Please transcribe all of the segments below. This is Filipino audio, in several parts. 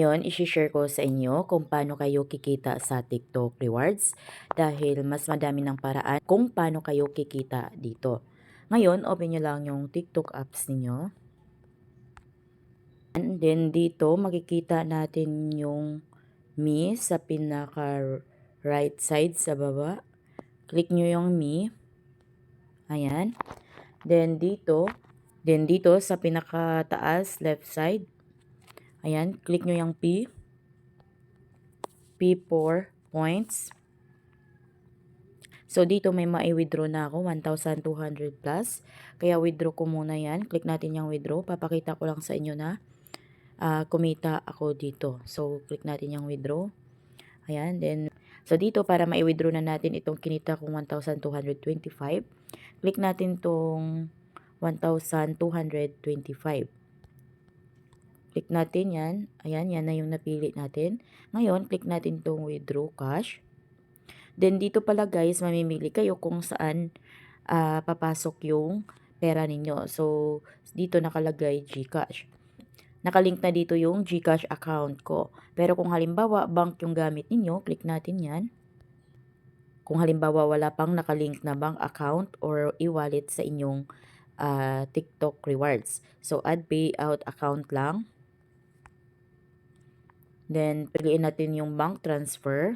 Ngayon, isi-share ko sa inyo kung paano kayo kikita sa TikTok Rewards dahil mas madami ng paraan kung paano kayo kikita dito. Ngayon, open nyo lang yung TikTok apps ninyo. And then dito, makikita natin yung Me sa pinaka right side sa baba. Click nyo yung Me. Ayan. Then dito sa pinaka taas left side. Ayan, click nyo yung P4 points. So, dito may ma-withdraw na ako, 1,200 plus. Kaya withdraw ko muna yan. Click natin yung withdraw. Papakita ko lang sa inyo na kumita ako dito. So, click natin yung withdraw. Ayan, then, so dito para ma-withdraw na natin itong kinita kong 1,225. Click natin itong 1,225. Click natin yan. Ayan, yan na yung napili natin. Ngayon, click natin itong withdraw cash. Then, dito pala guys, mamimili kayo kung saan papasok yung pera ninyo. So, dito nakalagay GCash. Nakalink na dito yung GCash account ko. Pero kung halimbawa, bank yung gamit ninyo, click natin yan. Kung halimbawa, wala pang nakalink na bank account or e-wallet sa inyong TikTok Rewards. So, add payout account lang. Then, piliin natin yung bank transfer.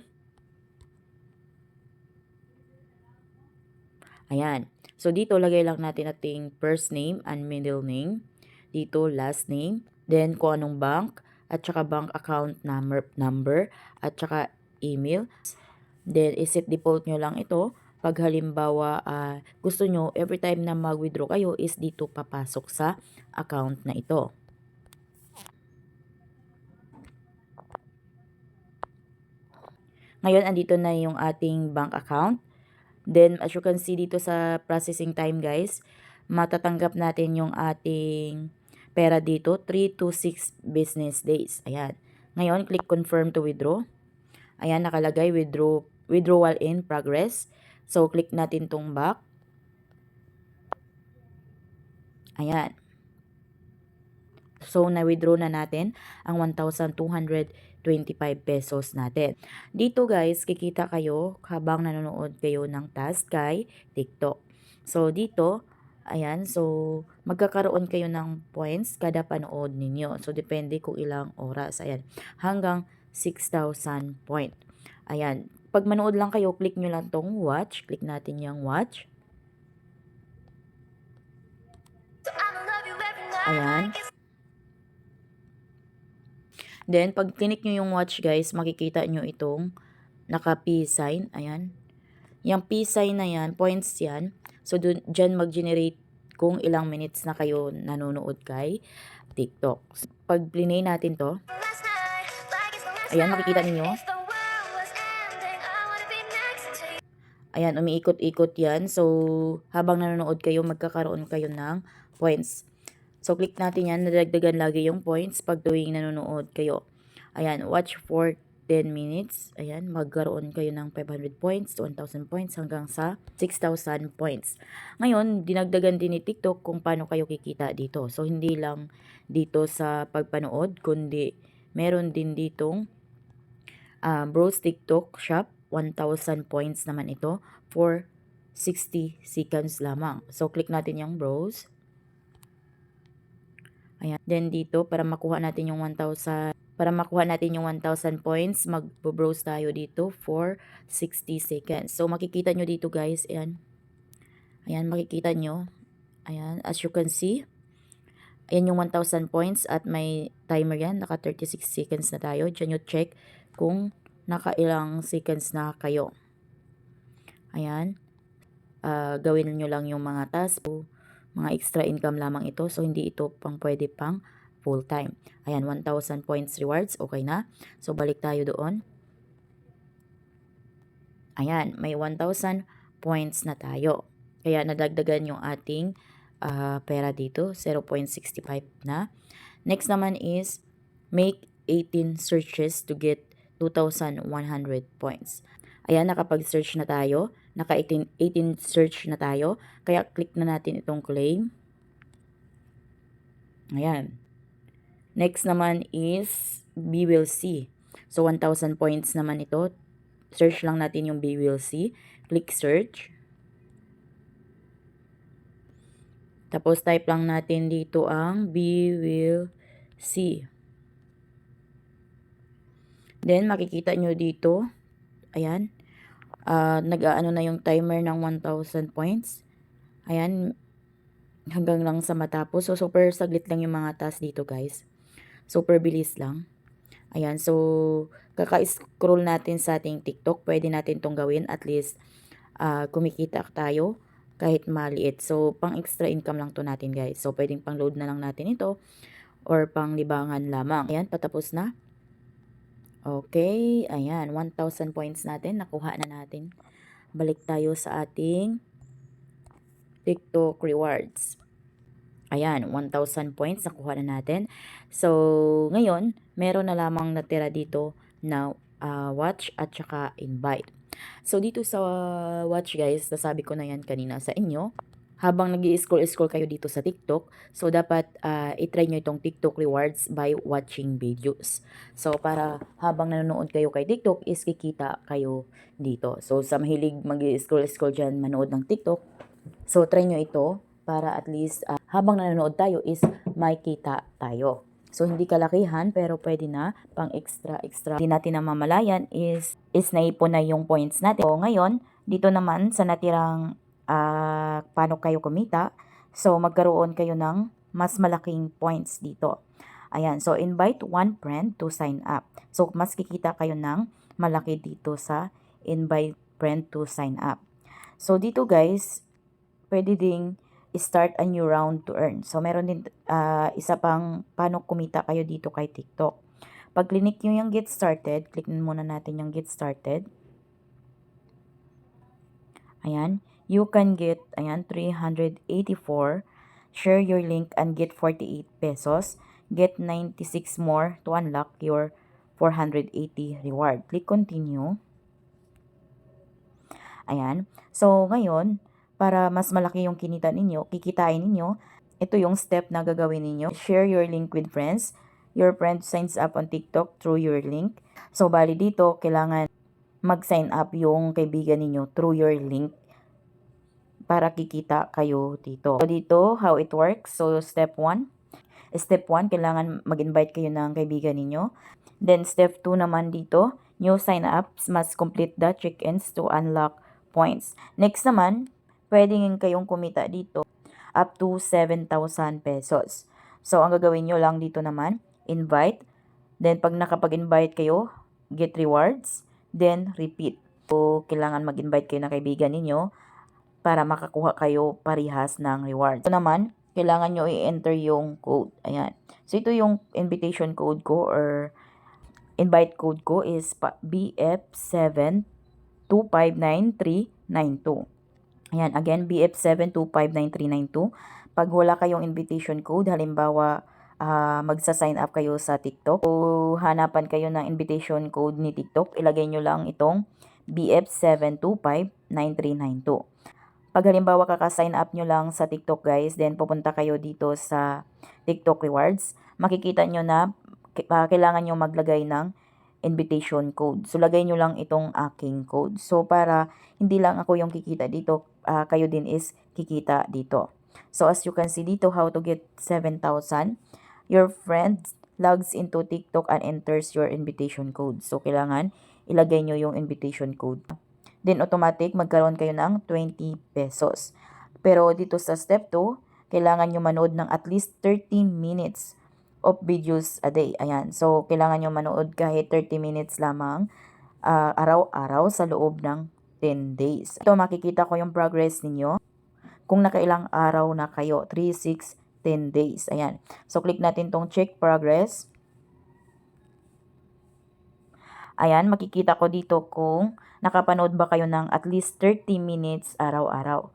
Ayan. So, dito lagay lang natin ating first name and middle name. Dito, last name. Then, kung anong bank. At saka bank account number. At saka email. Then, iset default nyo lang ito. Pag halimbawa, gusto nyo, every time na mag-withdraw kayo is dito papasok sa account na ito. Ngayon, andito na yung ating bank account. Then, as you can see dito sa processing time guys, matatanggap natin yung ating pera dito, 3 to 6 business days. Ayan. Ngayon, click confirm to withdraw. Ayan, nakalagay withdrawal in progress. So, click natin tong back. Ayan. So, na-withdraw na natin ang 1,225 pesos natin. Dito guys, kikita kayo habang nanonood kayo ng task kay TikTok. So, dito, ayan, so, magkakaroon kayo ng points kada panood ninyo. So, depende kung ilang oras. Ayan, hanggang 6,000 point. Ayan, pag manood lang kayo, click nyo lang tong watch. Click natin yung watch. Ayan. Then, pag click nyo yung watch guys, makikita nyo itong naka-P sign. Ayan. Yung P sign na yan, points yan. So, dyan mag-generate kung ilang minutes na kayo nanonood kay TikTok. Pag plinay natin to, ayan, makikita ninyo. Ayan, umiikot-ikot yan. So, habang nanonood kayo, magkakaroon kayo ng points. So, click natin yan. Nadagdagan lagi yung points pag tuwing nanonood kayo. Ayan, watch for 10 minutes. Ayan, magkaroon kayo ng 500 points to 1,000 points hanggang sa 6,000 points. Ngayon, dinagdagan din ni TikTok kung paano kayo kikita dito. So, hindi lang dito sa pagpanood, kundi meron din ditong Browse TikTok Shop. 1,000 points naman ito for 60 seconds lamang. So, click natin yung browse. Ayan. Then dito, para makuha natin yung 1,000 points, mag-browse tayo dito for 60 seconds. So, makikita nyo dito guys, ayan. Ayan, makikita nyo. Ayan, as you can see. Ayan yung 1,000 points at may timer yan. Naka 36 seconds na tayo. Diyan nyo check kung nakailang seconds na kayo. Ayan. Gawin nyo lang yung mga task. Mga extra income lamang ito. So, hindi ito pwede pang full time. Ayan, 1,000 points rewards. Okay na. So, balik tayo doon. Ayan, may 1,000 points na tayo. Kaya, nadagdagan yung ating pera dito. 0.65 na. Next naman is, make 18 searches to get 2,100 points. Ayan, nakapag-search na tayo. Naka-18 search na tayo. Kaya, click na natin itong claim. Ayan. Next naman is Be Will See. So, 1,000 points naman ito. Search lang natin yung Be Will See. Click search. Tapos, type lang natin dito ang Be Will See. Then, makikita nyo dito. Ayan. Nag-aano na yung timer ng 1,000 points. Ayan. Hanggang lang sa matapos. So, super saglit lang yung mga task dito, guys. Super bilis lang. Ayan. So, kaka-scroll natin sa ating TikTok. Pwede natin tong gawin. At least, kumikita tayo kahit maliit. So, pang extra income lang to natin, guys. So, pwedeng pang load na lang natin ito or pang libangan lamang. Ayan, patapos na. Okay, ayan, 1,000 points natin, nakuha na natin. Balik tayo sa ating TikTok rewards. Ayan, 1,000 points, nakuha na natin. So, ngayon, meron na lamang natira dito na watch at saka invite. So, dito sa watch guys, nasabi ko na yan kanina sa inyo, habang nag-i-scroll kayo dito sa TikTok, so dapat i-try nyo itong TikTok rewards by watching videos. So, para habang nanonood kayo kay TikTok, is kikita kayo dito. So, sa mahilig mag-i-scroll dyan, manood ng TikTok, so try nyo ito para at least habang nanonood tayo is may kita tayo. So, hindi kalakihan, pero pwede na pang extra. Hindi natin namamalayan is naipon na yung points natin. So, ngayon, dito naman sa natirang paano kayo kumita. So, magkaroon kayo ng mas malaking points dito. Ayan. So, invite one friend to sign up. So, mas kikita kayo ng malaki dito sa invite friend to sign up. So, dito guys, pwede ding start a new round to earn. So, meron din isa pang paano kumita kayo dito kay TikTok. Pag click nyo yung get started, click muna natin yung get started. Ayan. You can get, ayan, 384. Share your link and get 48 pesos. Get 96 more to unlock your 480 reward. Click continue. Ayan. So, ngayon, para mas malaki yung kinita ninyo, kikitain ninyo, ito yung step na gagawin ninyo. Share your link with friends. Your friend signs up on TikTok through your link. So, bali dito, kailangan mag-sign up yung kaibigan ninyo through your link para kikita kayo dito. So, dito, how it works. So, step 1. Step 1, kailangan mag-invite kayo ng kaibigan ninyo. Then, step 2 naman dito, new sign-ups must complete the check-ins to unlock points. Next naman, pwede kayong kumita dito up to 7,000 pesos. So, ang gagawin nyo lang dito naman, invite. Then, pag nakapag-invite kayo, get rewards. Then, repeat. So, kailangan mag-invite kayo ng kaibigan ninyo para makakuha kayo parihas ng rewards. So naman, kailangan nyo i-enter yung code. Ayan. So, ito yung invitation code ko or invite code ko is BF72593992. Ayan. Again, BF72593992. Pag wala kayong invitation code, halimbawa, magsa-sign up kayo sa TikTok. So, hanapan kayo ng invitation code ni TikTok. Ilagay nyo lang itong BF7259392. Pag halimbawa kaka-sign up nyo lang sa TikTok guys, then pupunta kayo dito sa TikTok rewards, makikita nyo na kailangan nyo maglagay ng invitation code. So, lagay nyo lang itong aking code. So, para hindi lang ako yung kikita dito, kayo din is kikita dito. So, as you can see dito, how to get 7,000. Your friend logs into TikTok and enters your invitation code. So, kailangan ilagay nyo yung invitation code. Then, automatic, magkaroon kayo ng 20 pesos. Pero dito sa step 2, kailangan nyo manood ng at least 30 minutes of videos a day. Ayan. So, kailangan nyo manood kahit 30 minutes lamang araw-araw sa loob ng 10 days. Ito, makikita ko yung progress ninyo. Kung nakailang araw na kayo, 3, 6, 10 days. Ayan. So, click natin tong check progress. Ayan, makikita ko dito kung nakapanood ba kayo ng at least 30 minutes araw-araw.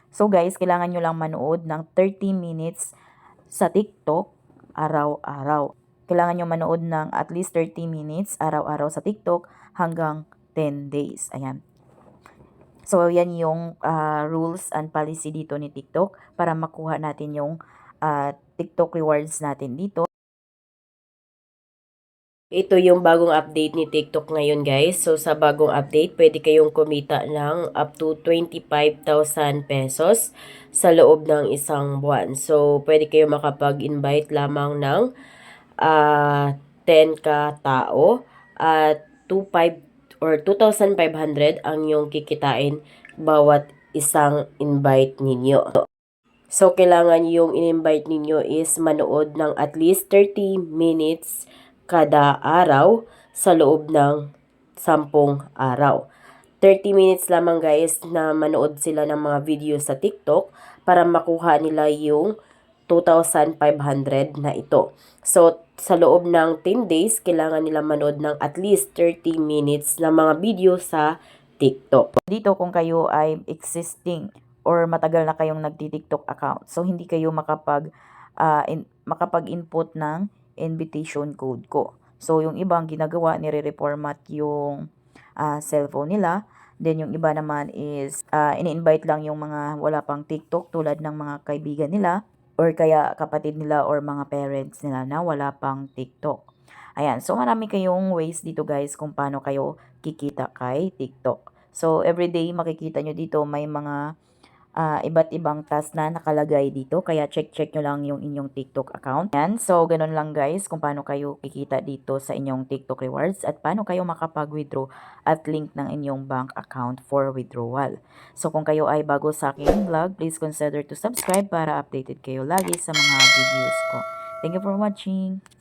So guys, kailangan nyo lang manood ng 30 minutes sa TikTok araw-araw. Kailangan nyo manood ng at least 30 minutes araw-araw sa TikTok hanggang 10 days. Ayan. So, yan yung rules and policy dito ni TikTok para makuha natin yung TikTok rewards natin dito. Ito yung bagong update ni TikTok ngayon guys. So sa bagong update, pwede kayong kumita ng up to 25,000 pesos sa loob ng isang buwan. So pwede kayong makapag-invite lamang ng 10 ka tao at 25 or 2,500 ang yung kikitain bawat isang invite ninyo. So, kailangan yung in-invite ninyo is manood ng at least 30 minutes kada araw sa loob ng 10 araw. 30 minutes lamang guys na manood sila ng mga video sa TikTok para makuha nila yung 2,500 na ito. So, sa loob ng 10 days, kailangan nila manood ng at least 30 minutes na mga video sa TikTok. Dito kung kayo ay existing or matagal na kayong nagti-TikTok account. So, hindi kayo makapag-input ng invitation code ko. So, yung ibang ginagawa, nire-reformat yung cellphone nila. Then, yung iba naman is ini-invite lang yung mga wala pang TikTok tulad ng mga kaibigan nila or kaya kapatid nila or mga parents nila na wala pang TikTok. Ayan, so marami kayong ways dito guys kung paano kayo kikita kay TikTok. So, everyday makikita nyo dito may mga iba't ibang task na nakalagay dito. Kaya check nyo lang yung inyong TikTok account. Yan. So, ganun lang guys kung paano kayo kikita dito sa inyong TikTok rewards at paano kayo makapag-withdraw at link ng inyong bank account for withdrawal. So, kung kayo ay bago sa aking vlog, please consider to subscribe para updated kayo lagi sa mga videos ko. Thank you for watching!